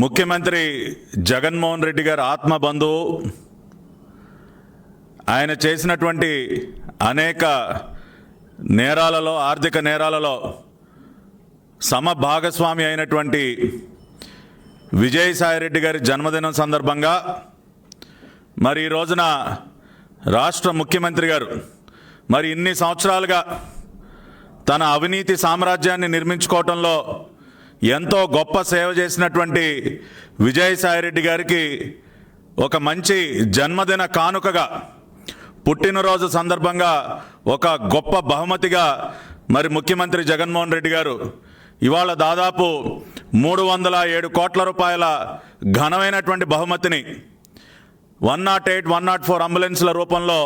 ముఖ్యమంత్రి జగన్మోహన్ రెడ్డి గారి ఆత్మబంధువు ఆయన చేసినటువంటి అనేక నేరాలలో ఆర్థిక నేరాలలో సమభాగస్వామి అయినటువంటి విజయసాయిరెడ్డి గారి జన్మదినం సందర్భంగా మరి ఈ రోజున రాష్ట్ర ముఖ్యమంత్రి గారు మరి ఇన్ని సంవత్సరాలుగా తన అవినీతి సామ్రాజ్యాన్ని నిర్మించుకోవటంలో ఎంతో గొప్ప సేవ చేసినటువంటి విజయసాయిరెడ్డి గారికి ఒక మంచి జన్మదిన కానుకగా పుట్టినరోజు సందర్భంగా ఒక గొప్ప బహుమతిగా మరి ముఖ్యమంత్రి జగన్మోహన్ రెడ్డి గారు ఇవాళ దాదాపు 307 కోట్ల రూపాయల ఘనమైనటువంటి బహుమతిని 108, 104 అంబులెన్స్ల రూపంలో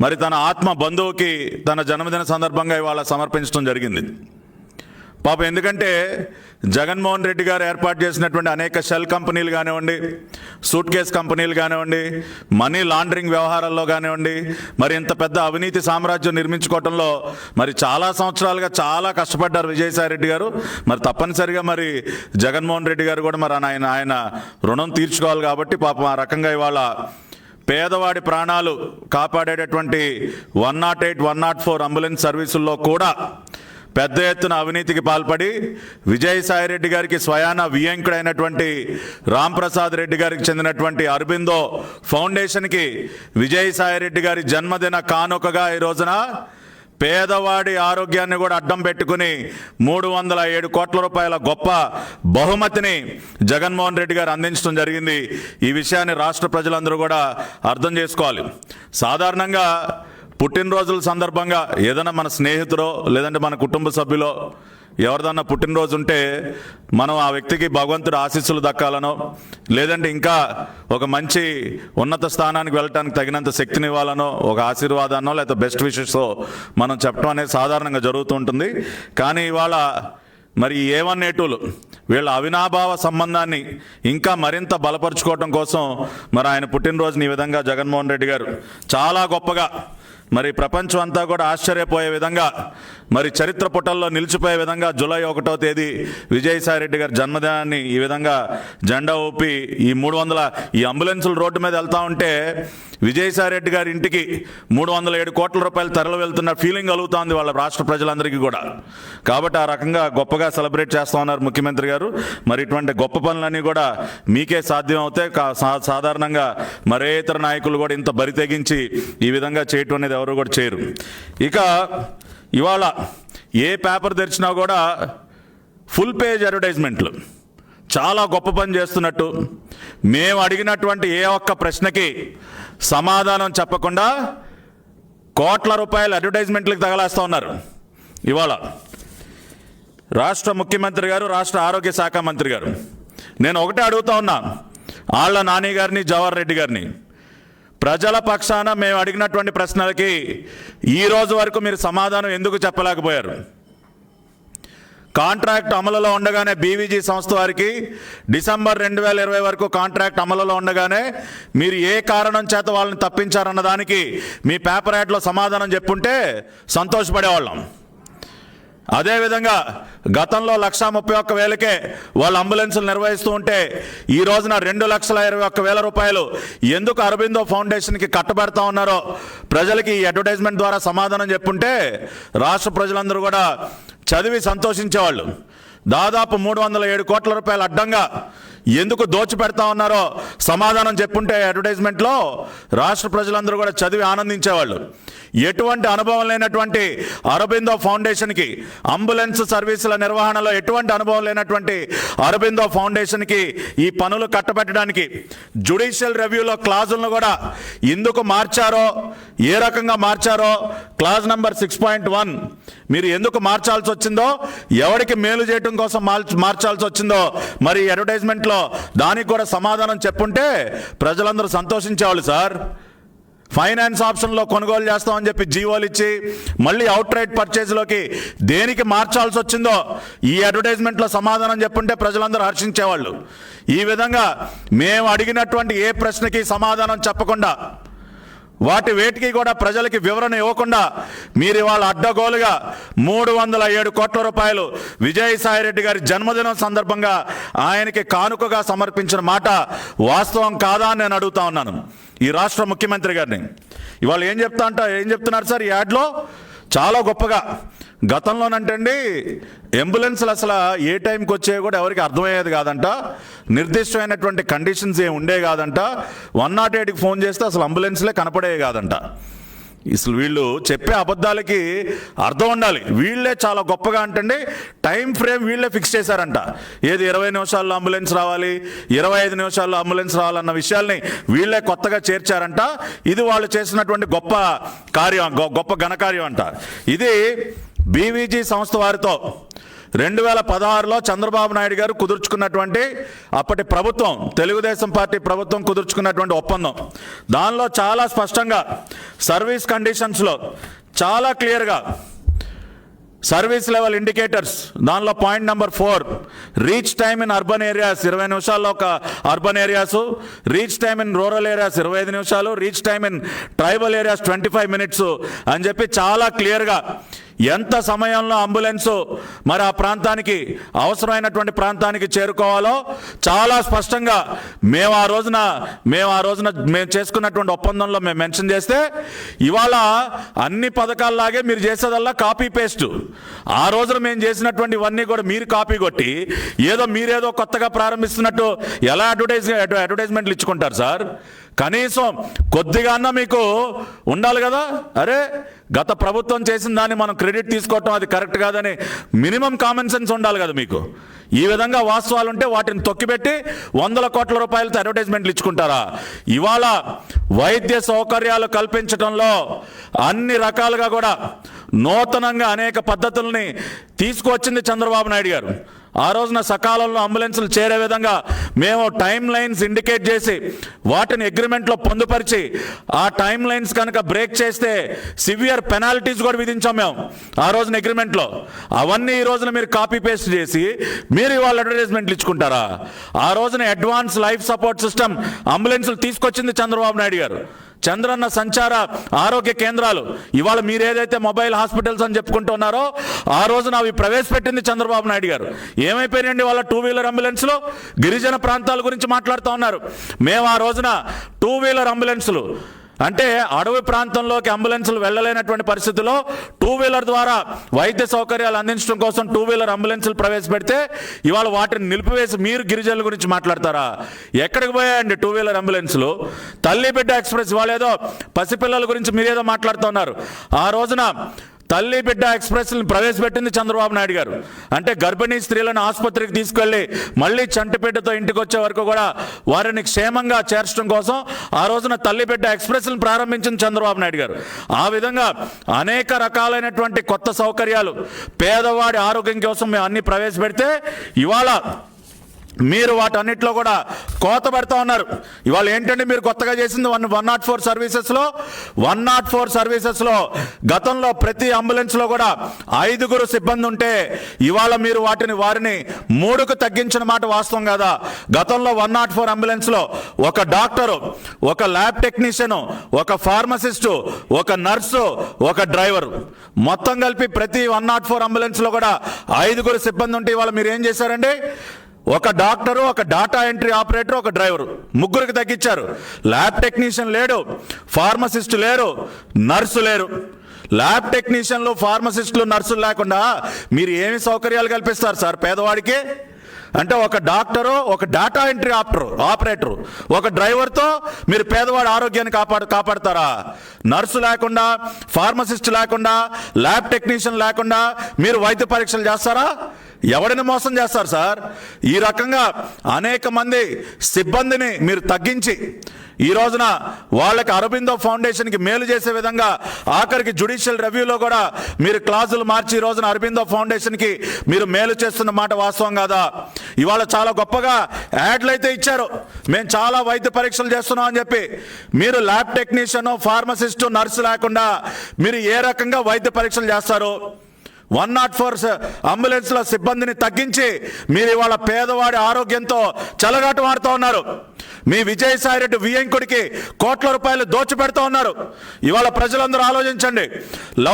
మరి తన ఆత్మ బంధువుకి తన జన్మదిన సందర్భంగా ఇవాళ సమర్పించడం జరిగింది. పాపం ఎందుకంటే జగన్మోహన్ రెడ్డి గారు ఏర్పాటు చేసినటువంటి అనేక షెల్ కంపెనీలు కానివ్వండి, సూట్ కేస్ కంపెనీలు కానివ్వండి, మనీ లాండరింగ్ వ్యవహారాల్లో కానివ్వండి, మరి ఇంత పెద్ద అవినీతి సామ్రాజ్యం నిర్మించుకోవడంలో మరి చాలా సంవత్సరాలుగా చాలా కష్టపడ్డారు విజయసాయిరెడ్డి గారు. మరి తప్పనిసరిగా మరి జగన్మోహన్ రెడ్డి గారు కూడా మరి ఆయన రుణం తీర్చుకోవాలి కాబట్టి పాపం ఆ రకంగా ఇవాళ పేదవాడి ప్రాణాలు కాపాడేటటువంటి 108, 104 అంబులెన్స్ సర్వీసుల్లో కూడా పెద్ద ఎత్తున అవినీతికి పాల్పడి విజయసాయిరెడ్డి గారికి స్వయాన వియంకుడైనటువంటి రాంప్రసాద్ రెడ్డి గారికి చెందినటువంటి అరబిందో ఫౌండేషన్కి విజయసాయిరెడ్డి గారి జన్మదిన కానుకగా ఈ రోజున పేదవాడి ఆరోగ్యాన్ని కూడా అడ్డం పెట్టుకుని 307 కోట్ల రూపాయల గొప్ప బహుమతిని జగన్మోహన్ రెడ్డి గారు అందించడం జరిగింది. ఈ విషయాన్ని రాష్ట్ర ప్రజలందరూ కూడా అర్థం చేసుకోవాలి. సాధారణంగా పుట్టినరోజుల సందర్భంగా ఏదైనా మన స్నేహితులో లేదంటే మన కుటుంబ సభ్యులో ఎవరిదన్నా పుట్టినరోజు ఉంటే మనం ఆ వ్యక్తికి భగవంతుడు ఆశీస్సులు దక్కాలనో లేదంటే ఇంకా ఒక మంచి ఉన్నత స్థానానికి వెళ్ళటానికి తగినంత శక్తిని ఇవ్వాలనో ఒక ఆశీర్వాదాన్నో లేదా బెస్ట్ విషెస్ మనం చెప్పడం అనేది సాధారణంగా జరుగుతూ ఉంటుంది. కానీ ఇవాళ మరి A1A2లు వీళ్ళ అవినాభావ సంబంధాన్ని ఇంకా మరింత బలపరుచుకోవటం కోసం మరి ఆయన పుట్టినరోజుని ఈ విధంగా జగన్మోహన్ రెడ్డి గారు చాలా గొప్పగా మరి ప్రపంచం అంతా కూడా ఆశ్చర్యపోయే విధంగా మరి చరిత్ర పుటల్లో నిలిచిపోయే విధంగా జూలై 1వ తేదీ విజయసాయిరెడ్డి గారి జన్మదినాన్ని ఈ విధంగా జెండా ఊపి ఈ 300 ఈ అంబులెన్సులు రోడ్డు మీద వెళ్తా ఉంటే విజయసాయిరెడ్డి గారి ఇంటికి 307 కోట్ల రూపాయలు తరలి వెళ్తున్న ఫీలింగ్ కలుగుతుంది వాళ్ళ రాష్ట్ర ప్రజలందరికీ కూడా. కాబట్టి ఆ రకంగా గొప్పగా సెలబ్రేట్ చేస్తూ ఉన్నారు ముఖ్యమంత్రి గారు. మరి ఇటువంటి గొప్ప పనులన్నీ కూడా మీకే సాధ్యం అవుతాయి. సాధారణంగా మరే ఇతర నాయకులు కూడా ఇంత బరి తెగించి ఈ విధంగా చేయటం అనేది ఎవరు కూడా చేయరు. ఇక ఇవాళ ఏ పేపర్ తెరిచినా కూడా ఫుల్ పేజ్ అడ్వర్టైజ్మెంట్లు చాలా గొప్ప పని చేస్తున్నట్టు, మేము అడిగినటువంటి ఏ ఒక్క ప్రశ్నకి సమాధానం చెప్పకుండా కోట్ల రూపాయల అడ్వర్టైజ్మెంట్లకు తగలేస్తూ ఉన్నారు. ఇవాళ రాష్ట్ర ముఖ్యమంత్రి గారు, రాష్ట్ర ఆరోగ్య శాఖ మంత్రి గారు, నేను ఒకటే అడుగుతా ఉన్నా ఆళ్ల నాని గారిని, జవహర్ రెడ్డి గారిని, ప్రజల పక్షాన మేము అడిగినటువంటి ప్రశ్నలకి ఈ రోజు వరకు మీరు సమాధానం ఎందుకు చెప్పలేకపోయారు? కాంట్రాక్ట్ అమలులో ఉండగానే బీవీజీ సంస్థ వారికి డిసెంబర్ 2020 వరకు కాంట్రాక్ట్ అమలులో ఉండగానే మీరు ఏ కారణం చేత వాళ్ళని తప్పించారన్న దానికి మీ పేపర్ యాడ్లో సమాధానం చెప్పుంటే సంతోషపడేవాళ్ళం. అదేవిధంగా గతంలో 131,000కే వాళ్ళు అంబులెన్సులు నిర్వహిస్తూ ఉంటే ఈ రోజున 2,21,000 రూపాయలు ఎందుకు అరబిందో ఫౌండేషన్కి కట్టబెడతా ఉన్నారో ప్రజలకి ఈ అడ్వర్టైజ్మెంట్ ద్వారా సమాధానం చెప్పుంటే రాష్ట్ర ప్రజలందరూ కూడా చదివి సంతోషించేవాళ్ళు. దాదాపు 307 కోట్ల రూపాయలు అడ్డంగా ఎందుకు దోచిపెడతా ఉన్నారో సమాధానం చెప్పుంటే అడ్వర్టైజ్మెంట్లో రాష్ట్ర ప్రజలందరూ కూడా చదివి ఆనందించేవాళ్ళు. ఎటువంటి అనుభవం లేనటువంటి అరబిందో ఫౌండేషన్కి, అంబులెన్స్ సర్వీసుల నిర్వహణలో ఎటువంటి అనుభవం లేనటువంటి అరబిందో ఫౌండేషన్కి ఈ పనులు కట్టబెట్టడానికి జ్యుడిషియల్ రివ్యూలో క్లాజులను కూడా ఎందుకు మార్చారో, ఏ రకంగా మార్చారో, క్లాజ్ నెంబర్ 6.1 మీరు ఎందుకు మార్చాల్సి వచ్చిందో, ఎవరికి మేలు చేయడం కోసం మార్చాల్సి వచ్చిందో మరి అడ్వర్టైజ్మెంట్లో దానికి కూడా సమాధానం చెప్పుంటే ప్రజలందరూ సంతోషించేవాళ్ళు. సార్, ఫైనాన్స్ ఆప్షన్లో కొనుగోలు చేస్తామని చెప్పి జీవోలు ఇచ్చి మళ్ళీ అవుట్ రైట్ పర్చేజ్లోకి దేనికి మార్చాల్సి వచ్చిందో ఈ అడ్వర్టైజ్మెంట్లో సమాధానం చెప్పుంటే ప్రజలందరూ హర్షించేవాళ్ళు. ఈ విధంగా మేము అడిగినటువంటి ఏ ప్రశ్నకి సమాధానం చెప్పకుండా వాటి వేటికి కూడా ప్రజలకి వివరణ ఇవ్వకుండా మీరు ఇవాళ అడ్డగోలుగా 307 కోట్ల రూపాయలు విజయసాయిరెడ్డి గారి జన్మదినం సందర్భంగా ఆయనకి కానుకగా సమర్పించిన మాట వాస్తవం కాదా అని నేను అడుగుతా ఉన్నాను ఈ రాష్ట్ర ముఖ్యమంత్రి గారిని. ఇవాళ ఏం చెప్తున్నారు సార్ ఈ యాడ్లో? చాలా గొప్పగా గతంలోనంటండి అంబులెన్స్లు అసలు ఏ టైంకి వచ్చాయో కూడా ఎవరికి అర్థమయ్యేది కాదంట, నిర్దిష్టమైనటువంటి కండిషన్స్ ఏమి ఉండే కాదంట, 108కి ఫోన్ చేస్తే అసలు అంబులెన్స్లే కనపడేవి కాదంట. అసలు వీళ్ళు చెప్పే అబద్ధాలకి అర్థం ఉండాలి. వీళ్ళే చాలా గొప్పగా అంటండి టైం ఫ్రేమ్ వీళ్ళే ఫిక్స్ చేశారంట. ఏది 20 నిమిషాల్లో అంబులెన్స్ రావాలి, 25 నిమిషాల్లో అంబులెన్స్ రావాలన్న విషయాల్ని వీళ్ళే కొత్తగా చేర్చారంట. ఇది వాళ్ళు చేసినటువంటి గొప్ప కార్యం, గొప్ప ఘనకార్యం అంట. ఇది బీవీజీ సంస్థ వారితో 2016లో చంద్రబాబు నాయుడు గారు కుదుర్చుకున్నటువంటి, అప్పటి ప్రభుత్వం తెలుగుదేశం పార్టీ ప్రభుత్వం కుదుర్చుకున్నటువంటి ఒప్పందం. దానిలో చాలా స్పష్టంగా సర్వీస్ కండిషన్స్లో చాలా క్లియర్గా సర్వీస్ లెవెల్ ఇండికేటర్స్, దానిలో point number 4 reach time in urban areas 20 నిమిషాల్లో ఒక urban areas, reach time in rural areas 25 నిమిషాలు, reach time in tribal areas 25 minutes అని చెప్పి చాలా క్లియర్గా ఎంత సమయంలో అంబులెన్సు మరి ఆ ప్రాంతానికి అవసరమైనటువంటి ప్రాంతానికి చేరుకోవాలో చాలా స్పష్టంగా మేము ఆ రోజున మేము చేసుకున్నటువంటి ఒప్పందంలో మేము మెన్షన్ చేస్తే, ఇవాళ అన్ని పథకాల్లాగే మీరు చేసేదల్లా కాపీ పేస్ట్. ఆ రోజున మేము చేసినటువంటి ఇవన్నీ కూడా మీరు కాపీ కొట్టి మీరేదో కొత్తగా ప్రారంభిస్తున్నట్టు ఎలా అడ్వర్టైజ్మెంట్లు ఇచ్చుకుంటారు సార్? కనీసం కొద్దిగాన్నా మీకు ఉండాలి కదా. అరే గత ప్రభుత్వం చేసిన దాన్ని మనం క్రెడిట్ తీసుకోవటం అది కరెక్ట్ కాదని మినిమం కామన్ సెన్స్ ఉండాలి కదా మీకు. ఈ విధంగా వాస్తవాలు ఉంటే వాటిని తొక్కిపెట్టి 100 కోట్ల రూపాయలతో అడ్వర్టైజ్మెంట్లు ఇచ్చుకుంటారా? ఇవాళ వైద్య సౌకర్యాలు కల్పించడంలో అన్ని రకాలుగా కూడా నూతనంగా అనేక పద్ధతుల్ని తీసుకువచ్చింది చంద్రబాబు నాయుడు గారు. ఆ రోజున సకాలంలో అంబులెన్సులు చేరే విధంగా మేము టైం లైన్స్ ఇండికేట్ చేసి వాటిని అగ్రిమెంట్లో పొందుపరిచి ఆ టైం లైన్స్ కనుక బ్రేక్ చేస్తే సివియర్ పెనాల్టీస్ కూడా విధించాం మేము ఆ రోజున అగ్రిమెంట్లో. అవన్నీ ఈ రోజున మీరు కాపీ పేస్ట్ చేసి మీరు ఇవాళ అడ్వర్టైజ్మెంట్లు ఇచ్చుకుంటారా? ఆ రోజున అడ్వాన్స్ లైఫ్ సపోర్ట్ సిస్టమ్ అంబులెన్సులు తీసుకొచ్చింది చంద్రబాబు నాయుడు గారు. చంద్రన్న సంచార ఆరోగ్య కేంద్రాలు, ఇవాళ మీరు ఏదైతే మొబైల్ హాస్పిటల్స్ అని చెప్పుకుంటున్నారో ఆ రోజున అవి ప్రవేశపెట్టింది చంద్రబాబు నాయుడు గారు. ఏమైపోయినండి వాళ్ళ 2 వీలర్ అంబులెన్స్లు? గిరిజన ప్రాంతాల గురించి మాట్లాడుతూ ఉన్నారు. మేము ఆ రోజున 2 వీలర్ అంబులెన్సులు అంటే అడవి ప్రాంతంలోకి అంబులెన్సులు వెళ్ళలేనటువంటి పరిస్థితుల్లో 2 వీలర్ ద్వారా వైద్య సౌకర్యాలు అందించడం కోసం 2 వీలర్ అంబులెన్సులు ప్రవేశపెడితే ఇవాళ వాటిని నిలిపివేసి మీరు గిరిజనుల గురించి మాట్లాడతారా? ఎక్కడికి పోయాయండి 2 వీలర్ అంబులెన్సులు? తల్లి బిడ్డ ఎక్స్ప్రెస్ వాళ్ళేదో పసిపిల్లల గురించి మీరేదో మాట్లాడుతున్నారు. ఆ రోజున తల్లి బిడ్డ ఎక్స్ప్రెస్ని ప్రవేశపెట్టింది చంద్రబాబు నాయుడు గారు. అంటే గర్భిణీ స్త్రీలను ఆసుపత్రికి తీసుకెళ్లి మళ్ళీ చంటిబిడ్డతో ఇంటికి వచ్చే వరకు కూడా వారిని క్షేమంగా చేర్చడం కోసం ఆ రోజున తల్లి బిడ్డ ఎక్స్ప్రెస్ని ప్రారంభించింది చంద్రబాబు నాయుడు గారు. ఆ విధంగా అనేక రకాలైనటువంటి కొత్త సౌకర్యాలు పేదవాడి ఆరోగ్యం కోసం మేము అన్ని ప్రవేశపెడితే ఇవాళ మీరు వాటన్నిటిలో కూడా కోత పెడతా ఉన్నారు. ఇవాళ ఏంటంటే మీరు కొత్తగా చేసింది 104 సర్వీసెస్లో గతంలో ప్రతి అంబులెన్స్లో కూడా 5 సిబ్బంది ఉంటే ఇవాళ మీరు వారిని 3కు తగ్గించిన మాట వాస్తవం కదా? గతంలో 104 అంబులెన్స్లో ఒక డాక్టరు, ఒక ల్యాబ్ టెక్నీషియను, ఒక ఫార్మసిస్టు, ఒక నర్సు, ఒక డ్రైవరు, మొత్తం కలిపి ప్రతి 104 అంబులెన్స్లో కూడా 5 సిబ్బంది ఉంటే ఇవాళ మీరు ఏం చేశారండి? ఒక డాక్టరు, ఒక డాటా ఎంట్రీ ఆపరేటర్, ఒక డ్రైవరు, 3కి తగ్గించారు. ల్యాబ్ టెక్నీషియన్ లేడు, ఫార్మసిస్ట్ లేరు, నర్సు లేరు. ల్యాబ్ టెక్నీషియన్లు, ఫార్మసిస్టులు, నర్సులు లేకుండా మీరు ఏమి సౌకర్యాలు కల్పిస్తారు సార్ పేదవాడికి? అంటే ఒక డాక్టరు, ఒక డాటా ఎంట్రీ ఆపరేటరు, ఒక డ్రైవర్తో మీరు పేదవాడి ఆరోగ్యాన్ని కాపాడతారా? నర్సు లేకుండా, ఫార్మసిస్ట్ లేకుండా, ల్యాబ్ టెక్నీషియన్ లేకుండా మీరు వైద్య పరీక్షలు చేస్తారా? ఎవరిని మోసం చేస్తారు సార్? ఈ రకంగా అనేక మంది సిబ్బందిని మీరు తగ్గించి ఈ రోజున వాళ్ళకి అరబిందో ఫౌండేషన్కి మేలు చేసే విధంగా ఆఖరికి జ్యుడిషియల్ రివ్యూలో కూడా మీరు క్లాజులు మార్చి ఈ రోజున అరబిందో ఫౌండేషన్కి మీరు మేలు చేస్తున్న మాట వాస్తవం కాదా? ఇవాళ చాలా గొప్పగా యాడ్లు అయితే ఇచ్చారు, మేము చాలా వైద్య పరీక్షలు చేస్తున్నాం అని చెప్పి. మీరు ల్యాబ్ టెక్నీషియన్, ఫార్మసిస్టు, నర్సు లేకుండా మీరు ఏ రకంగా వైద్య పరీక్షలు చేస్తారు? 104 అంబులెన్స్ల సిబ్బందిని తగ్గించి మీరు ఇవాళ పేదవాడి ఆరోగ్యంతో చెలగాటమాడుతూ ఉన్నారు. మీ విజయసాయిరెడ్డి వియ్యంకుడికి కోట్ల రూపాయలు దోచిపెడుతూ ఉన్నారు. ఇవాళ ప్రజలందరూ ఆలోచించండి.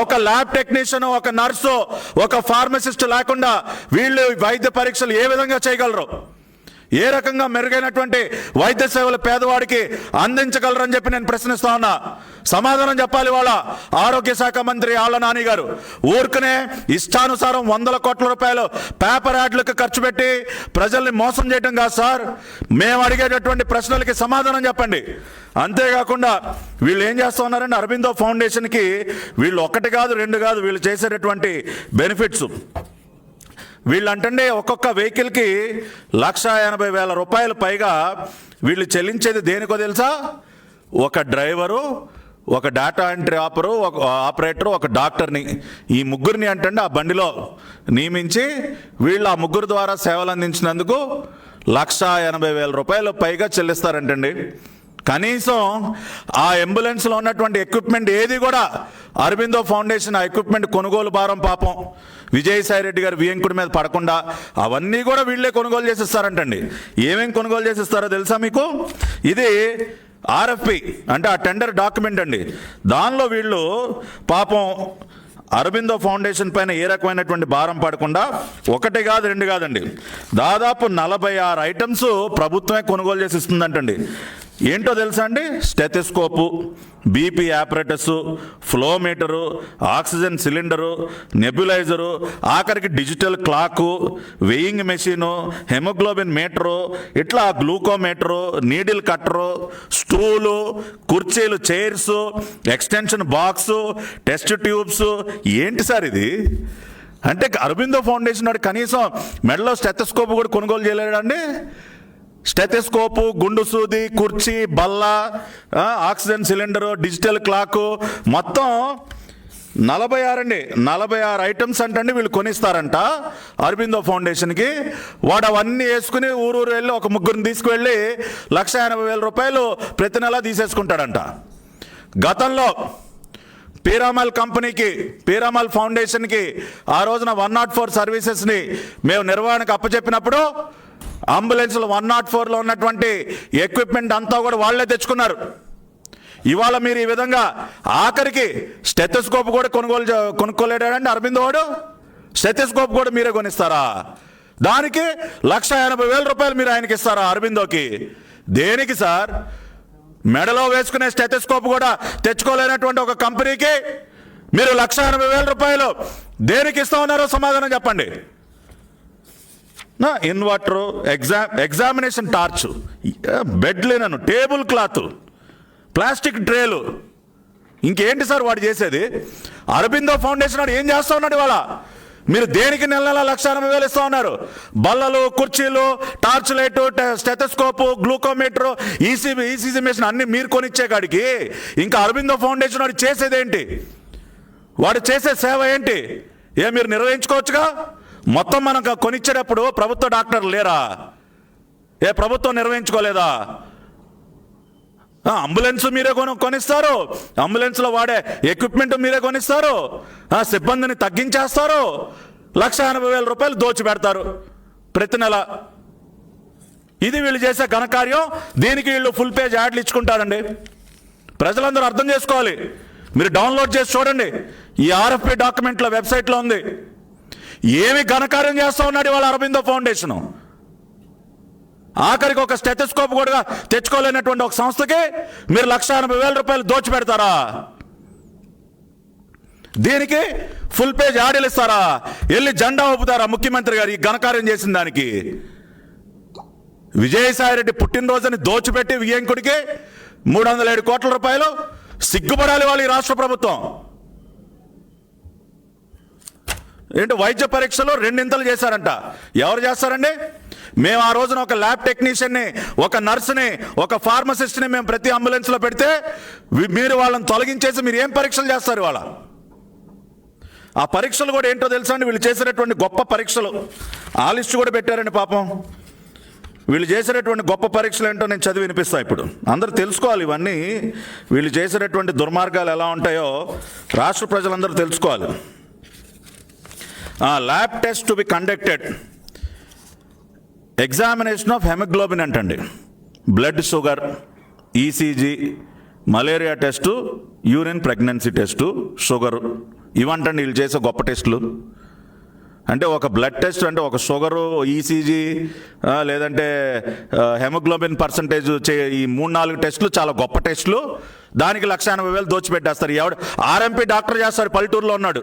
ఒక ల్యాబ్ టెక్నీషియన్, ఒక నర్సు, ఒక ఫార్మసిస్ట్ లేకుండా వీళ్ళు వైద్య పరీక్షలు ఏ విధంగా చేయగలరు? ఏ రకంగా మెరుగైనటువంటి వైద్య సేవలు పేదవాడికి అందించగలరని చెప్పి నేను ప్రశ్నిస్తా ఉన్నా. సమాధానం చెప్పాలి వాళ్ళ ఆరోగ్య శాఖ మంత్రి ఆళ్ల నాని గారు. ఊరికనే ఇష్టానుసారం 100 కోట్ల రూపాయలు పేపర్ యాడ్లకు ఖర్చు పెట్టి ప్రజల్ని మోసం చేయడం కాదు సార్. మేము అడిగేటటువంటి ప్రశ్నలకి సమాధానం చెప్పండి. అంతేకాకుండా వీళ్ళు ఏం చేస్తూ ఉన్నారంటే అరబిందో ఫౌండేషన్కి వీళ్ళు 1 కాదు 2 కాదు వీళ్ళు చేసేటటువంటి బెనిఫిట్స్ వీళ్ళంటే ఒక్కొక్క వెహికల్కి 1,80,000 రూపాయలు పైగా వీళ్ళు చెల్లించేది దేనికో తెలుసా? ఒక డ్రైవరు, ఒక డేటా ఎంట్రీ ఒక ఆపరేటరు, ఒక డాక్టర్ని, ఈ ముగ్గురిని అంటే ఆ బండిలో నియమించి వీళ్ళు ఆ ముగ్గురు ద్వారా సేవలు అందించినందుకు 1,80,000 రూపాయలు పైగా చెల్లిస్తారంటండి. కనీసం ఆ అంబులెన్స్లో ఉన్నటువంటి ఎక్విప్మెంట్ ఏది కూడా అరబిందో ఫౌండేషన్ ఆ ఎక్విప్మెంట్ కొనుగోలు భారం పాపం విజయసాయిరెడ్డి గారు వియ్యంకుడి మీద పడకుండా అవన్నీ కూడా వీళ్ళే కొనుగోలు చేసిస్తారంటండి. ఏమేం కొనుగోలు చేసిస్తారో తెలుసా మీకు? ఇది ఆర్ఎఫ్పి అంటే ఆ టెండర్ డాక్యుమెంట్ అండి. దానిలో వీళ్ళు పాపం అరబిందో ఫౌండేషన్ పైన ఏ రకమైనటువంటి భారం పడకుండా 1 కాదు 2 కాదండి, దాదాపు 46 ఐటమ్స్ ప్రభుత్వమే కొనుగోలు చేసి ఇస్తుందంటండి. ఏంటో తెలుసా అండి? Stethoscope, BP apparatus, flowmeter, oxygen cylinder, nebuliser, ఆఖరికి digital clock, weighing machine, haemoglobin meter, ఇట్లా గ్లూకోమీటరు, నీడిల్ కట్టరు, స్టూలు, కుర్చీలు, chairs, extension box, test tubes. ఏంటి సార్ ఇది? అంటే అరబిందో ఫౌండేషన్ వాడు కనీసం మెడలో స్టెథోస్కోప్ కూడా కొనుగోలు చేయలేడండి. స్టెథోస్కోపు, గుండు సూది, కుర్చీ, బల్ల, ఆక్సిజన్ సిలిండరు, డిజిటల్ క్లాకు, మొత్తం 46 అండి. 46 ఐటమ్స్ అంటండి వీళ్ళు కొనిస్తారంట అరబిందో ఫౌండేషన్కి. వాడు అవన్నీ వేసుకుని ఊరు వెళ్ళి ఒక ముగ్గురిని తీసుకువెళ్ళి 1,80,000 రూపాయలు ప్రతి నెల తీసేసుకుంటాడంట. గతంలో పీరామల్ కంపెనీకి, పీరామల్ ఫౌండేషన్కి ఆ రోజున 104 సర్వీసెస్ని మేము నిర్వహణకు అప్పచెప్పినప్పుడు అంబులెన్స్లు 104లో ఉన్నటువంటి ఎక్విప్మెంట్ అంతా కూడా వాళ్లే తెచ్చుకున్నారు. ఇవాళ మీరు ఈ విధంగా ఆఖరికి స్టెథోస్కోప్ కూడా కొనుక్కోలేడండి అరబిందో వాడు. స్టెథోస్కోప్ కూడా మీరే కొనిస్తారా? దానికి 1,80,000 రూపాయలు మీరు ఆయనకి ఇస్తారా అరబిందోకి? దేనికి సార్? మెడలో వేసుకునే స్టెథోస్కోప్ కూడా తెచ్చుకోలేనటువంటి ఒక కంపెనీకి మీరు 1,80,000 రూపాయలు దేనికి ఇస్తా ఉన్నారో సమాధానం చెప్పండి. Inverter, examination torch, bed linen, table cloth, plastic ట్రేలు, ఇంకేంటి సార్ వాడు చేసేది? అరబిందో ఫౌండేషన్ వాడు ఏం చేస్తా ఉన్నాడు ఇవాళ? మీరు దేనికి నెల 1,80,000 ఇస్తా ఉన్నారు? బల్లలు, కుర్చీలు, టార్చ్ లైటు, స్టెథోస్కోపు, గ్లూకోమీటరు, ఈసీజీ మెషిన్ అన్ని మీరు కొనిచ్చే కాడికి ఇంకా అరబిందో ఫౌండేషన్ వాడు చేసేదేంటి? వాడు చేసే సేవ ఏంటి? మీరు నిర్వహించుకోవచ్చుగా. మొత్తం మనం కొనిచ్చేటప్పుడు ప్రభుత్వ డాక్టర్లు లేరా? ప్రభుత్వం నిర్వహించుకోలేదా? అంబులెన్స్ మీరే కొనిస్తారు, అంబులెన్స్లో వాడే ఎక్విప్మెంట్ మీరే కొనిస్తారు, సిబ్బందిని తగ్గించేస్తారు, 1,80,000 రూపాయలు దోచి పెడతారు ప్రతి నెల. ఇది వీళ్ళు చేసే ఘనకార్యం. దీనికి వీళ్ళు ఫుల్ పేజ్ యాడ్లు ఇచ్చుకుంటారండి. ప్రజలందరూ అర్థం చేసుకోవాలి. మీరు డౌన్లోడ్ చేసి చూడండి, ఈ ఆర్ఎఫ్పి డాక్యుమెంట్లో వెబ్సైట్లో ఉంది. ఏమి ఘనకార్యం చేస్తూ ఉన్నాడు ఇవాళ అరబిందో ఫౌండేషన్. ఆఖరికి ఒక స్టెథోస్కోప్ కూడా తెచ్చుకోలేనటువంటి ఒక సంస్థకి మీరు 1,80,000 రూపాయలు దోచి పెడతారా? దీనికి ఫుల్ పేజ్ యాడ్లు ఇస్తారా? వెళ్ళి జెండా ఊపుతారా ముఖ్యమంత్రి గారు ఈ ఘనకార్యం చేసిన దానికి? విజయసాయిరెడ్డి పుట్టినరోజుని దోచిపెట్టి వియ్యంకుడికి 307 కోట్ల రూపాయలు. సిగ్గుపడాలి వాళ్ళు ఈ రాష్ట్ర ప్రభుత్వం. ఏంటి వైద్య పరీక్షలు 2 చేశారంట. ఎవరు చేస్తారండి? మేము ఆ రోజున ఒక ల్యాబ్ టెక్నీషియన్ని, ఒక నర్సుని, ఒక ఫార్మసిస్ట్ని మేము ప్రతి అంబులెన్స్లో పెడితే మీరు వాళ్ళని తొలగించేసి మీరు ఏం పరీక్షలు చేస్తారు ఇవాళ? ఆ పరీక్షలు కూడా ఏంటో తెలుసా అండి? వీళ్ళు చేసేటటువంటి గొప్ప పరీక్షలు ఆ లిస్టు కూడా పెట్టారండి పాపం. వీళ్ళు చేసేటటువంటి గొప్ప పరీక్షలు ఏంటో నేను చదివి వినిపిస్తా. ఇప్పుడు అందరూ తెలుసుకోవాలి ఇవన్నీ. వీళ్ళు చేసేటటువంటి దుర్మార్గాలు ఎలా ఉంటాయో రాష్ట్ర ప్రజలందరూ తెలుసుకోవాలి. Lab test to be conducted, examination of haemoglobin అంటండి. Blood sugar, ECG, malaria test, urine pregnancy test, sugar, ఇవంటండి వీళ్ళు చేసే గొప్ప టెస్టులు. అంటే ఒక బ్లడ్ టెస్ట్ అంటే ఒక షుగరు, ఈసీజీ లేదంటే హెమోగ్లోబిన్ పర్సంటేజ్ ఈ 3-4 టెస్టులు చాలా గొప్ప టెస్టులు. దానికి 1,80,000 దోచిపెట్టేస్తారు. ఎవడు ఆర్ఎంపీ డాక్టర్ చేస్తారు, పల్లెటూరులో ఉన్నాడు.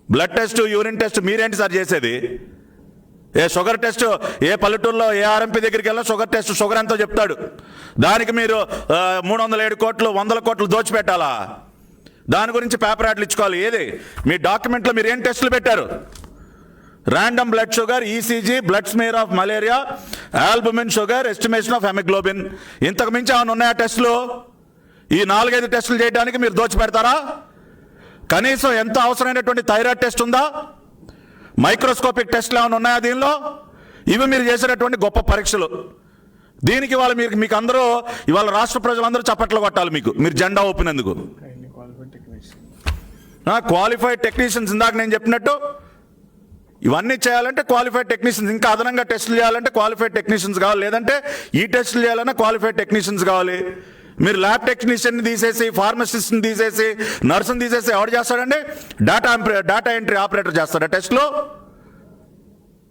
బ్లడ్ టెస్ట్, యూరిన్ టెస్ట్ మీరేంటి సార్ చేసేది? ఏ షుగర్ టెస్ట్ ఏ పల్లెటూరులో ఏ ఆర్ఎంపీ దగ్గరికి వెళ్ళినా షుగర్ టెస్ట్ షుగర్ ఎంతో చెప్తాడు. దానికి మీరు 307 కోట్లు 100 కోట్లు దోచిపెట్టాలా? దాని గురించి పేపర్ యాడ్లు ఇచ్చుకోవాలి. ఏది మీ డాక్యుమెంట్లో మీరు ఏం టెస్టులు పెట్టారు? Random blood sugar, ECG, blood smear of malaria, albumin sugar, estimation of haemoglobin. ఇంతకు మించి ఏమైనా ఉన్నాయా టెస్టులు? ఈ 4-5 టెస్టులు చేయడానికి మీరు దోచిపెడతారా? కనీసం ఎంత అవసరమైనటువంటి థైరాయిడ్ టెస్ట్ ఉందా? మైక్రోస్కోపిక్ టెస్ట్లు ఏమైనా ఉన్నాయా దీనిలో? ఇవి మీరు చేసేటటువంటి గొప్ప పరీక్షలు. దీనికి ఇవాళ మీకు అందరూ ఇవాళ రాష్ట్ర ప్రజలందరూ చప్పట్లు కొట్టాలి మీకు, మీరు జెండా ఊపినందుకు. క్వాలిఫైడ్ టెక్నీషియన్స్, ఇందాక నేను చెప్పినట్టు ఇవన్నీ చేయాలంటే క్వాలిఫైడ్ టెక్నీషియన్స్, ఇంకా అదనంగా టెస్టులు చేయాలంటే క్వాలిఫైడ్ టెక్నీషియన్స్ కావాలి, లేదంటే ఈ టెస్టులు చేయాలన్నా క్వాలిఫైడ్ టెక్నీషియన్స్ కావాలి. మీరు ల్యాబ్ టెక్నీషియన్ని తీసేసి, ఫార్మసిస్ట్ని తీసేసి, నర్సుని తీసేసి ఎవరు చేస్తాడండి? డేటా ఎంట్రీ ఆపరేటర్ చేస్తాడా టెస్ట్లో?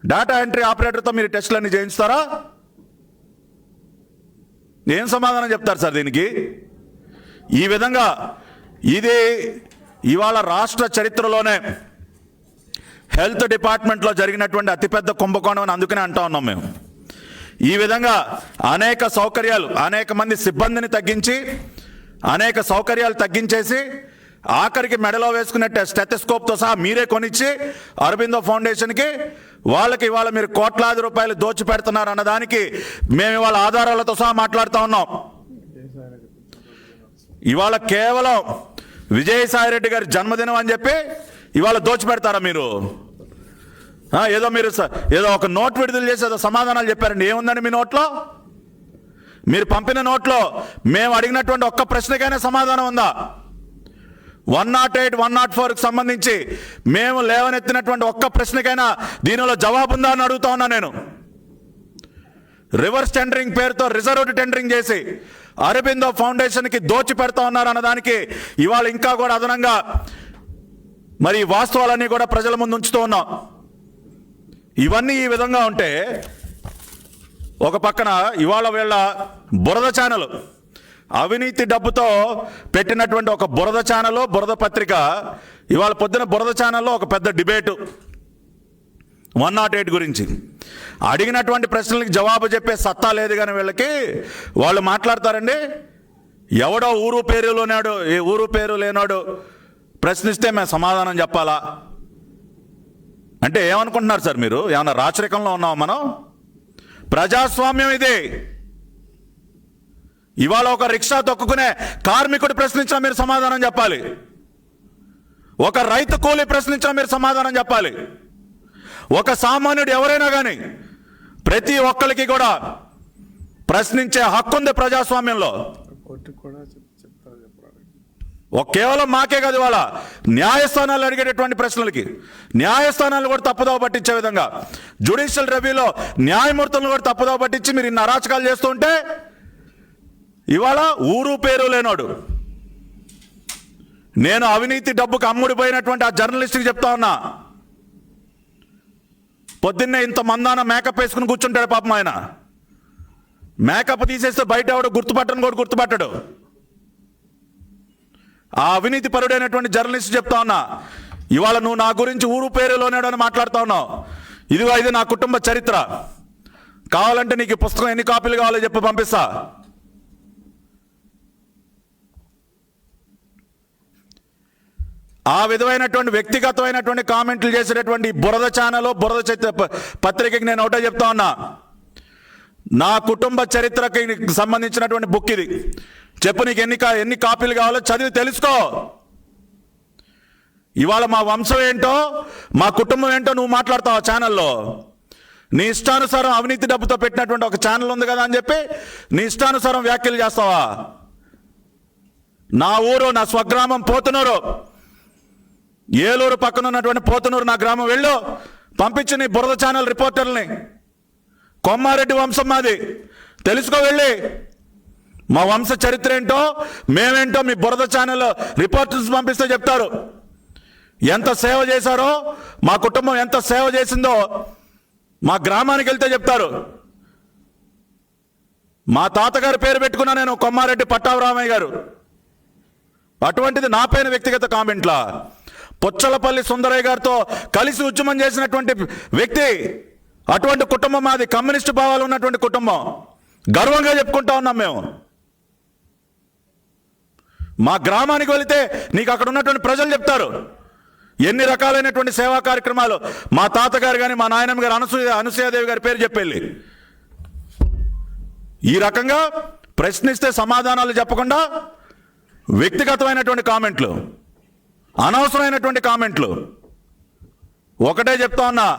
డేటా ఎంట్రీ ఆపరేటర్తో మీరు టెస్టులన్నీ చేయించుతారా? ఏం సమాధానం చెప్తారు సార్ దీనికి? ఈ విధంగా ఇది ఇవాళ రాష్ట్ర చరిత్రలోనే హెల్త్ డిపార్ట్మెంట్లో జరిగినటువంటి అతిపెద్ద కుంభకోణం అని అందుకనే అంటా ఉన్నాం మేము. ఈ విధంగా అనేక సౌకర్యాలు, అనేక మంది సిబ్బందిని తగ్గించి, అనేక సౌకర్యాలు తగ్గించేసి, ఆఖరికి మెడలో వేసుకునే స్టెథోస్కోప్తో సహా మీరే కొనిచ్చి అరబిందో ఫౌండేషన్కి వాళ్ళకి ఇవాళ మీరు కోట్లాది రూపాయలు దోచిపెడుతున్నారు అన్నదానికి మేము ఇవాళ ఆధారాలతో సహా మాట్లాడుతూ ఉన్నాం. ఇవాళ కేవలం విజయసాయిరెడ్డి గారి జన్మదినం అని చెప్పి ఇవాళ దోచిపెడతారా మీరు? ఏదో ఒక నోట్ విడుదల చేసి ఏదో సమాధానాలు చెప్పారండి. ఏముందండి మీ నోట్లో? మీరు పంపిన నోట్లో మేము అడిగినటువంటి ఒక్క ప్రశ్నకైనా సమాధానం ఉందా? 108, 104కి సంబంధించి మేము లేవనెత్తినటువంటి ఒక్క ప్రశ్నకైనా దీనిలో జవాబు ఉందా అని అడుగుతా ఉన్నా నేను. రివర్స్ టెండరింగ్ పేరుతో రిజర్వ్డ్ టెండరింగ్ చేసి అరబిందో ఫౌండేషన్కి దోచి పెడతా ఉన్నారు అన్నదానికి ఇవాళ ఇంకా కూడా అదనంగా మరి వాస్తవాలన్నీ కూడా ప్రజల ముందు ఉంచుతూ ఉన్నాం. ఇవన్నీ ఈ విధంగా ఉంటే ఒక పక్కన ఇవాళ వీళ్ళ బురద ఛానల్, అవినీతి డబ్బుతో పెట్టినటువంటి ఒక బురద ఛానల్, బురద పత్రిక, ఇవాళ పొద్దున బురద ఛానల్లో ఒక పెద్ద డిబేటు 108 గురించి. అడిగినటువంటి ప్రశ్నలకు జవాబు చెప్పే సత్తా లేదు కానీ వీళ్ళకి. వాళ్ళు మాట్లాడతారండి, ఎవడో ఊరు పేరు లేనాడు ప్రశ్నిస్తే మేము సమాధానం చెప్పాలా అంటే ఏమనుకుంటున్నారు సార్ మీరు? ఏమన్నా రాచరికంలో ఉన్నామా మనం? ప్రజాస్వామ్యం ఇది. ఇవాళ ఒక రిక్షా తొక్కుకునే కార్మికుడు ప్రశ్నించినా మీరు సమాధానం చెప్పాలి. ఒక రైతు కూలీ ప్రశ్నించినా మీరు సమాధానం చెప్పాలి. ఒక సామాన్యుడు ఎవరైనా కానీ ప్రతి ఒక్కరికి కూడా ప్రశ్నించే హక్కు ఉంది ప్రజాస్వామ్యంలో. కేవలం మాకే కాదు, ఇవాళ న్యాయస్థానాలు అడిగేటటువంటి ప్రశ్నలకి న్యాయస్థానాలు కూడా తప్పుదోవ పట్టించే విధంగా, జ్యుడిషియల్ రివ్యూలో న్యాయమూర్తులను కూడా తప్పుదోవ పట్టించి మీరు ఇన్ని అరాచకాలు చేస్తుంటే ఇవాళ ఊరు పేరు లేనోడు, నేను అవినీతి డబ్బుకు అమ్ముడిపోయినటువంటి ఆ జర్నలిస్ట్కి చెప్తా ఉన్నా, పొద్దున్నే ఇంత మందాన మేకప్ వేసుకుని కూర్చుంటాడు పాపం. ఆయన మేకప్ తీసేస్తే బయట ఎవడు గుర్తుపట్టను కూడా గుర్తుపట్టడు. ఆ అవినీతి పరుడైనటువంటి జర్నలిస్ట్ చెప్తా ఉన్నా, ఇవాళ నువ్వు నా గురించి ఊరు పేరులోనేడు అని మాట్లాడుతా ఉన్నావు. ఇది నా కుటుంబ చరిత్ర, కావాలంటే నీకు ఈ పుస్తకం ఎన్ని కాపీలు కావాలో చెప్పి పంపిస్తా. ఆ విధమైనటువంటి వ్యక్తిగతమైనటువంటి కామెంట్లు చేసేటటువంటి బురద ఛానల్, బురద పత్రికకి నేను ఒకటే చెప్తా ఉన్నా, నా కుటుంబ చరిత్రకి సంబంధించినటువంటి బుక్ ఇది. చెప్పు నీకు ఎన్ని కాపీలు కావాలో చదివి తెలుసుకో. ఇవాళ మా వంశం ఏంటో, మా కుటుంబం ఏంటో నువ్వు మాట్లాడతావు ఆ ఛానల్లో. నీ ఇష్టానుసారం అవినీతి డబ్బుతో పెట్టినటువంటి ఒక ఛానల్ ఉంది కదా అని చెప్పి నీ ఇష్టానుసారం వ్యాఖ్యలు చేస్తావా? నా ఊరు, నా స్వగ్రామం పోతునూరు, ఏలూరు పక్కన ఉన్నటువంటి పోతునూరు నా గ్రామం వెళ్ళు, పంపించి నీ బురద ఛానల్ రిపోర్టర్ని. కొమ్మారెడ్డి వంశం మాది, తెలుసుకో వెళ్ళి. మా వంశ చరిత్ర ఏంటో మేమేంటో మీ బురద ఛానల్ రిపోర్టర్స్ పంపిస్తే చెప్తారు. ఎంత సేవ చేశారో, మా కుటుంబం ఎంత సేవ చేసిందో మా గ్రామానికి వెళ్తే చెప్తారు. మా తాతగారి పేరు పెట్టుకున్నా నేను, కొమ్మారెడ్డి పట్టాభిరామయ్య గారు. అటువంటిది నా పైన వ్యక్తిగత కామెంట్లా? పుచ్చలపల్లి సుందరయ్య గారితో కలిసి ఉద్యమం చేసినటువంటి వ్యక్తి. అటువంటి కుటుంబం మాది, కమ్యూనిస్టు భావాలు ఉన్నటువంటి కుటుంబం. గర్వంగా చెప్పుకుంటా ఉన్నాం మేము. మా గ్రామానికి వెళితే నీకు అక్కడ ఉన్నటువంటి ప్రజలు చెప్తారు ఎన్ని రకాలైనటువంటి సేవా కార్యక్రమాలు. మా తాతగారు కానీ మా నాయనమ్మ గారు అనసూయాదేవి గారి పేరు చెప్పేళ్ళి. ఈ రకంగా ప్రశ్నిస్తే సమాధానాలు చెప్పకుండా వ్యక్తిగతమైనటువంటి కామెంట్లు, అనవసరమైనటువంటి కామెంట్లు. ఒకటే చెప్తా ఉన్నా,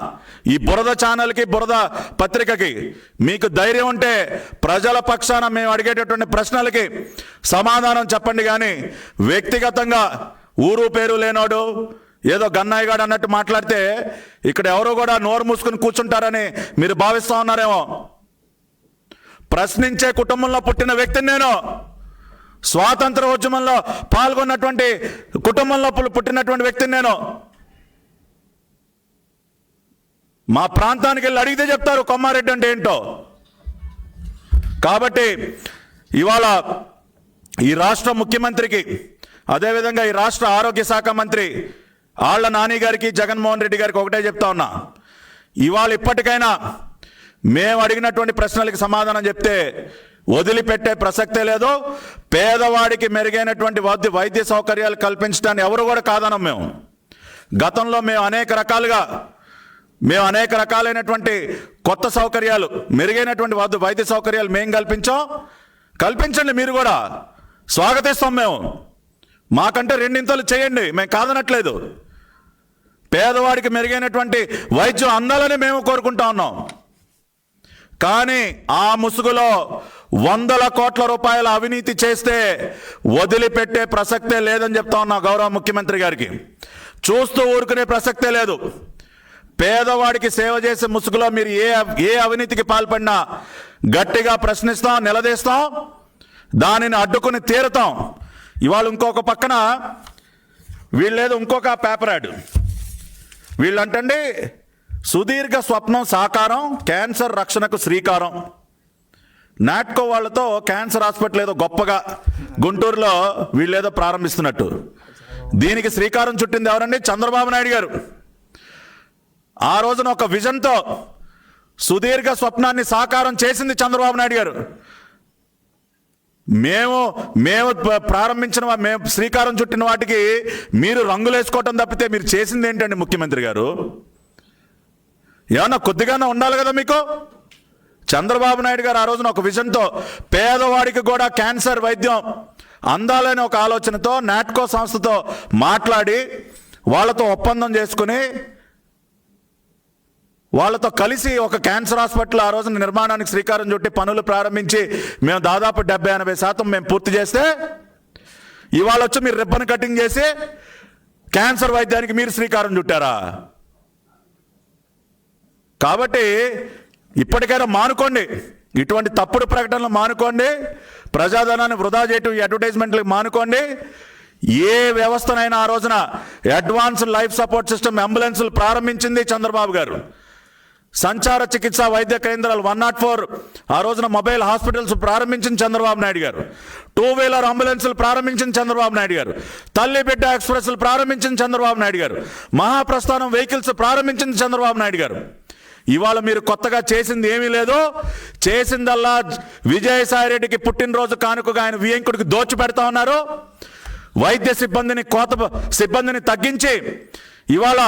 ఈ బురద ఛానల్కి, బురద పత్రికకి మీకు ధైర్యం ఉంటే ప్రజల పక్షాన మేము అడిగేటటువంటి ప్రశ్నలకి సమాధానం చెప్పండి. కానీ వ్యక్తిగతంగా ఊరు పేరు లేనోడు ఏదో గన్నాయిగాడు అన్నట్టు మాట్లాడితే ఇక్కడ ఎవరో కూడా నోరు మూసుకుని కూర్చుంటారని మీరు భావిస్తూ ఉన్నారేమో. ప్రశ్నించే కుటుంబంలో పుట్టిన వ్యక్తిని నేను. స్వాతంత్ర ఉద్యమంలో పాల్గొన్నటువంటి కుటుంబంలో పుట్టినటువంటి వ్యక్తిని నేను. మా ప్రాంతానికి వెళ్ళి అడిగితే చెప్తారు కొమ్మారెడ్డి అంటే ఏంటో. కాబట్టి ఇవాళ ఈ రాష్ట్ర ముఖ్యమంత్రికి, అదేవిధంగా ఈ రాష్ట్ర ఆరోగ్య శాఖ మంత్రి ఆళ్ల నాని గారికి, జగన్మోహన్ రెడ్డి గారికి ఒకటే చెప్తా ఉన్నా, ఇవాళ ఇప్పటికైనా మేము అడిగినటువంటి ప్రశ్నలకి సమాధానం చెప్తే వదిలిపెట్టే ప్రసక్తే లేదు. పేదవాడికి మెరుగైనటువంటి వైద్య సౌకర్యాలు కల్పించడాన్ని ఎవరు కూడా కాదనం. మేము గతంలో మేము అనేక రకాలైనటువంటి కొత్త సౌకర్యాలు, మెరుగైనటువంటి వైద్య సౌకర్యాలు మేము కల్పించండి. మీరు కూడా స్వాగతిస్తాం. మేము మాకంటే రెండింతలు చేయండి, మేము కాదనట్లేదు. పేదవాడికి మెరుగైనటువంటి వైద్యం అందాలని మేము కోరుకుంటా ఉన్నాం. కానీ ఆ ముసుగులో 100 కోట్ల రూపాయల అవినీతి చేస్తే వదిలిపెట్టే ప్రసక్తే లేదని చెప్తా ఉన్నా గౌరవ ముఖ్యమంత్రి గారికి. చూస్తూ ఊరుకునే ప్రసక్తే లేదు. పేదవాడికి సేవ చేసే ముసుగులో మీరు ఏ అవినీతికి పాల్పడినా గట్టిగా ప్రశ్నిస్తాం, నిలదీస్తాం, దానిని అడ్డుకుని తీరుతాం. ఇవాళ ఇంకొక పక్కన వీళ్ళేదో ఇంకొక పేపర్ యాడ్. వీళ్ళంటండి సుదీర్ఘ స్వప్నం సాకారం, క్యాన్సర్ రక్షణకు శ్రీకారం. నాట్కో వాళ్ళతో క్యాన్సర్ హాస్పిటల్ ఏదో గొప్పగా గుంటూరులో వీళ్ళేదో ప్రారంభిస్తున్నట్టు. దీనికి శ్రీకారం చుట్టింది ఎవరండి? చంద్రబాబు నాయుడు గారు. ఆ రోజున ఒక విజన్తో సుదీర్ఘ స్వప్నాన్ని సాకారం చేసింది చంద్రబాబు నాయుడు గారు. మేము ప్రారంభించిన, మేము శ్రీకారం చుట్టిన వాటికి మీరు రంగులేసుకోవటం తప్పితే మీరు చేసింది ఏంటండి ముఖ్యమంత్రి గారు? ఏమన్నా కొద్దిగానే ఉండాలి కదా మీకు. చంద్రబాబు నాయుడు గారు ఆ రోజున ఒక విజన్తో పేదవాడికి కూడా క్యాన్సర్ వైద్యం అందాలని ఒక ఆలోచనతో నాట్కో సంస్థతో మాట్లాడి వాళ్ళతో ఒప్పందం చేసుకుని వాళ్ళతో కలిసి ఒక క్యాన్సర్ హాస్పిటల్ ఆ రోజున నిర్మాణానికి శ్రీకారం చుట్టి పనులు ప్రారంభించి మేము దాదాపు 70-80% మేము పూర్తి చేస్తే ఇవాళ వచ్చి మీరు రిబ్బన్ కటింగ్ చేసి క్యాన్సర్ వైద్యానికి మీరు శ్రీకారం చుట్టారా? కాబట్టి ఇప్పటికైనా మానుకోండి, ఇటువంటి తప్పుడు ప్రకటనలు మానుకోండి, ప్రజాధనాన్ని వృధా చేయటం ఈ అడ్వర్టైజ్మెంట్లకు మానుకోండి. ఏ వ్యవస్థనైనా ఆ రోజున అడ్వాన్స్ లైఫ్ సపోర్ట్ సిస్టమ్ అంబులెన్సులు ప్రారంభించింది చంద్రబాబు గారు. సంచార చికిత్సా వైద్య కేంద్రాలు 104 ఆ రోజున మొబైల్ హాస్పిటల్స్ ప్రారంభించిన చంద్రబాబు నాయుడు గారు. 2-వీలర్ అంబులెన్సులు ప్రారంభించిన చంద్రబాబు నాయుడు గారు. తల్లి బిడ్డ ఎక్స్ప్రెస్లు ప్రారంభించిన చంద్రబాబు నాయుడు గారు. మహాప్రస్థానం వెహికల్స్ ప్రారంభించింది చంద్రబాబు నాయుడు గారు. ఇవాళ మీరు కొత్తగా చేసింది ఏమీ లేదు. చేసిందల్లా విజయసాయిరెడ్డికి పుట్టినరోజు కానుకగా ఆయన వియంకుడికి దోచిపెడతా ఉన్నారు. వైద్య సిబ్బందిని తగ్గించి ఇవాళ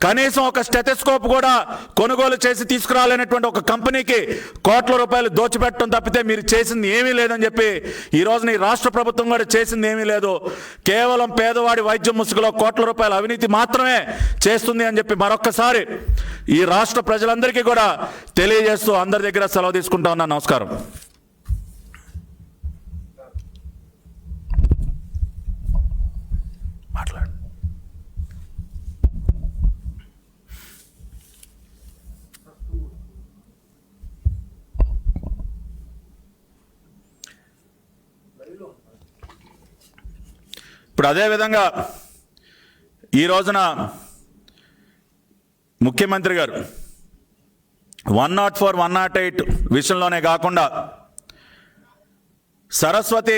కనీసం ఒక స్టెథోస్కోప్ కూడా కొనుగోలు చేసి తీసుకురాలేనటువంటి ఒక కంపెనీకి కోట్ల రూపాయలు దోచిపెట్టడం తప్పితే మీరు చేసింది ఏమీ లేదని చెప్పి ఈ రోజున ఈ రాష్ట్ర ప్రభుత్వం కూడా చేసింది ఏమీ లేదు. కేవలం పేదవాడి వైద్యం ముసుగులో కోట్ల రూపాయల అవినీతి మాత్రమే చేస్తుంది అని చెప్పి మరొక్కసారి ఈ రాష్ట్ర ప్రజలందరికీ కూడా తెలియజేస్తూ అందరి దగ్గర సెలవు తీసుకుంటా ఉన్నాను. నమస్కారం. మాట్లాడు. మరి అదేవిధంగా ఈ రోజున ముఖ్యమంత్రి గారు 104, 108 విషయంలోనే కాకుండా సరస్వతి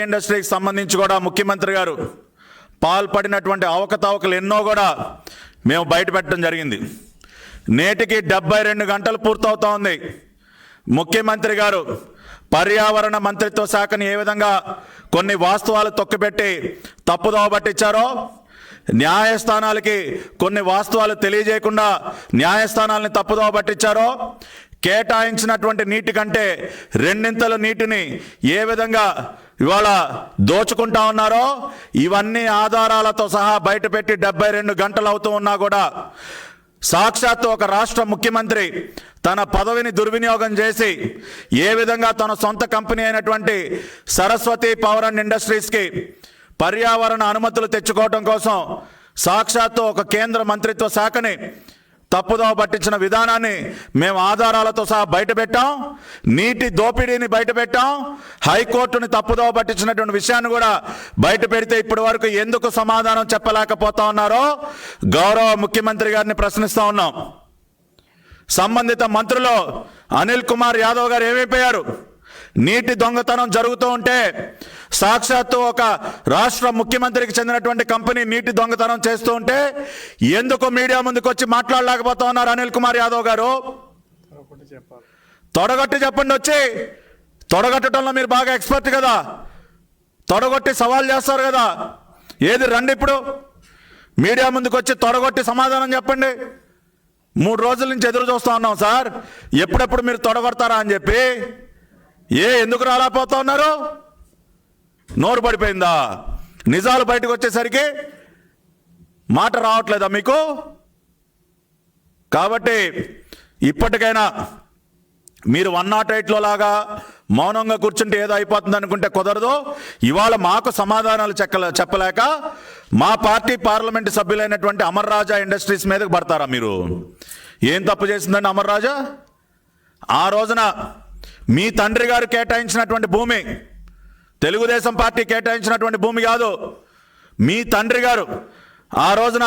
ఇండస్ట్రీకి సంబంధించి కూడా ముఖ్యమంత్రి గారు పాల్పడినటువంటి అవకతవకలు ఎన్నో కూడా మేము బయటపెట్టడం జరిగింది. నేటికి 72 గంటలు పూర్తవుతా ఉంది. ముఖ్యమంత్రి గారు పర్యావరణ మంత్రిత్వ శాఖని ఏ విధంగా కొన్ని వాస్తవాలు తొక్కిపెట్టి తప్పుదోవ పట్టించారో, న్యాయస్థానాలకి కొన్ని వాస్తవాలు తెలియజేయకుండా న్యాయస్థానాలని తప్పుదోవ పట్టించారో, కేటాయించినటువంటి నీటి కంటే 2 నీటిని ఏ విధంగా ఇవాళ దోచుకుంటా ఉన్నారో, ఇవన్నీ ఆధారాలతో సహా బయటపెట్టి 72 గంటలు అవుతూ ఉన్నా కూడా సాక్షాత్తు ఒక రాష్ట్ర ముఖ్యమంత్రి తన పదవిని దుర్వినియోగం చేసి ఏ విధంగా తన సొంత కంపెనీ అయినటువంటి సరస్వతి పవర్ అండ్ ఇండస్ట్రీస్కి పర్యావరణ అనుమతులు తెచ్చుకోవడం కోసం సాక్షాత్తు ఒక కేంద్ర మంత్రిత్వ శాఖని తప్పుదోవ పట్టించిన విధానాన్ని మేము ఆధారాలతో సహా బయటపెట్టాం. నీటి దోపిడీని బయటపెట్టాం. హైకోర్టుని తప్పుదోవ పట్టించినటువంటి విషయాన్ని కూడా బయట పెడితే ఇప్పటి వరకు ఎందుకు సమాధానం చెప్పలేకపోతా ఉన్నారో గౌరవ ముఖ్యమంత్రి గారిని ప్రశ్నిస్తా ఉన్నాం. సంబంధిత మంత్రులు అనిల్ కుమార్ యాదవ్ గారు ఏమైపోయారు? నీటి దొంగతనం జరుగుతూ ఉంటే సాక్షాత్తు ఒక రాష్ట్ర ముఖ్యమంత్రికి చెందినటువంటి కంపెనీ నీటి దొంగతనం చేస్తూ ఉంటే ఎందుకు మీడియా ముందుకు వచ్చి మాట్లాడలేకపోతా ఉన్నారు అనిల్ కుమార్ యాదవ్ గారు? తొడగొట్టి చెప్పండి. వచ్చి తొడగట్టడంలో మీరు బాగా ఎక్స్పర్ట్ కదా, తొడగొట్టి సవాల్ చేస్తారు కదా. ఏది రండి ఇప్పుడు మీడియా ముందుకు వచ్చి తొడగొట్టి సమాధానం చెప్పండి. 3 రోజుల నుంచి ఎదురు చూస్తూ ఉన్నాం సార్, ఎప్పుడెప్పుడు మీరు తొడగొడతారా అని చెప్పి. ఎందుకు రాలేకపోతా ఉన్నారు? నోరు పడిపోయిందా? నిజాలు బయటకు వచ్చేసరికి మాట రావట్లేదా మీకు? కాబట్టి ఇప్పటికైనా మీరు 108లో లాగా మౌనంగా కూర్చుంటే ఏదో అయిపోతుంది అనుకుంటే కుదరదు. ఇవాళ మాకు సమాధానాలు చెప్పలేక మా పార్టీ పార్లమెంటు సభ్యులైనటువంటి అమర్ రాజా ఇండస్ట్రీస్ మీదకి పడతారా మీరు? ఏం తప్పు చేసిందండి అమర్ రాజా? ఆ రోజున మీ తండ్రి గారు కేటాయించినటువంటి భూమి, తెలుగుదేశం పార్టీ కేటాయించినటువంటి భూమి కాదు. మీ తండ్రి గారు ఆ రోజున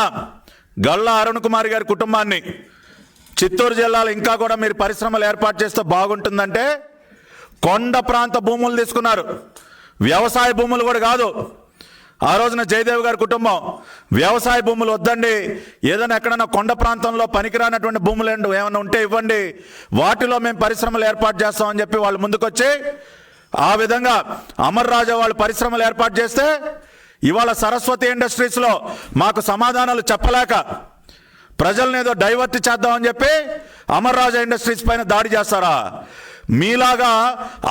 గల్లా అరుణ్ కుమార్ గారి కుటుంబాన్ని చిత్తూరు జిల్లాలో ఇంకా కూడా మీరు పరిశ్రమలు ఏర్పాటు చేస్తే బాగుంటుందంటే కొండ ప్రాంత భూములు తీసుకున్నారు. వ్యవసాయ భూములు కూడా కాదు. ఆ రోజున జయదేవ్ గారి కుటుంబం వ్యవసాయ భూములు వద్దండి, ఏదైనా ఎక్కడైనా కొండ ప్రాంతంలో పనికిరానటువంటి భూములు ఏమైనా ఉంటే ఇవ్వండి, వాటిలో మేము పరిశ్రమలు ఏర్పాటు చేస్తామని చెప్పి వాళ్ళు ముందుకొచ్చి ఆ విధంగా అమర్ రాజా వాళ్ళు పరిశ్రమలు ఏర్పాటు చేస్తే ఇవాళ సరస్వతి ఇండస్ట్రీస్లో మాకు సమాధానాలు చెప్పలేక ప్రజల్ని ఏదో డైవర్ట్ చేద్దామని చెప్పి అమర్ రాజా ఇండస్ట్రీస్ పైన దాడి చేస్తారా? మీలాగా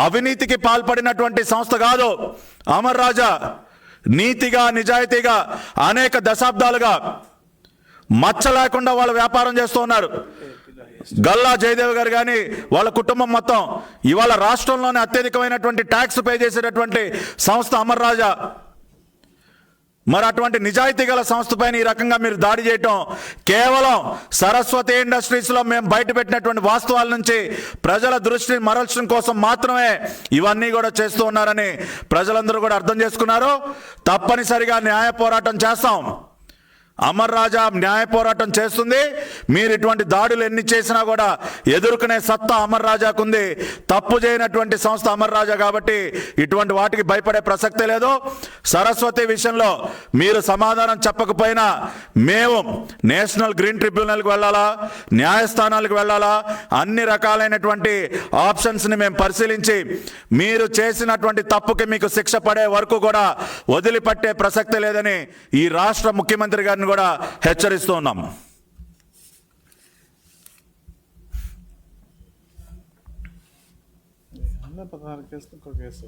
అవినీతికి పాల్పడినటువంటి సంస్థ కాదు అమర్ రాజా. నీతిగా నిజాయితీగా అనేక దశాబ్దాలుగా మచ్చ లేకుండా వాళ్ళు వ్యాపారం చేస్తూ ఉన్నారు. గల్లా జయదేవ్ గారు కానీ వాళ్ళ కుటుంబం మొత్తం ఇవాళ రాష్ట్రంలోనే అత్యధికమైనటువంటి ట్యాక్స్ పే చేసేటటువంటి సంస్థ అమర్ రాజా. మరి అటువంటి నిజాయితీ గల సంస్థ పైన ఈ రకంగా మీరు దాడి చేయటం కేవలం సరస్వతి ఇండస్ట్రీస్లో మేము బయటపెట్టినటువంటి వాస్తవాల నుంచి ప్రజల దృష్టిని మరల్చడం కోసం మాత్రమే ఇవన్నీ కూడా చేస్తూ ఉన్నారని ప్రజలందరూ కూడా అర్థం చేసుకున్నారు. తప్పనిసరిగా న్యాయ పోరాటం చేస్తాం. అమర్ రాజా న్యాయ పోరాటం చేస్తుంది. మీరు ఇటువంటి దాడులు ఎన్ని చేసినా కూడా ఎదుర్కొనే సత్తా అమర్ రాజాకు ఉంది. తప్పు చేయనటువంటి సంస్థ అమర్ రాజా కాబట్టి ఇటువంటి వాటికి భయపడే ప్రసక్తే లేదు. సరస్వతి విషయంలో మీరు సమాధానం చెప్పకపోయినా మేము నేషనల్ గ్రీన్ ట్రిబ్యునల్కి వెళ్ళాలా, న్యాయస్థానాలకు వెళ్ళాలా, అన్ని రకాలైనటువంటి ఆప్షన్స్ని మేము పరిశీలించి మీరు చేసినటువంటి తప్పుకి మీకు శిక్ష పడే వరకు కూడా వదిలిపెట్టే ప్రసక్తే లేదని ఈ రాష్ట్ర ముఖ్యమంత్రి గారిని కూడా హెచ్చరిస్తూ ఉన్నాం. 16 కేసులు కేసు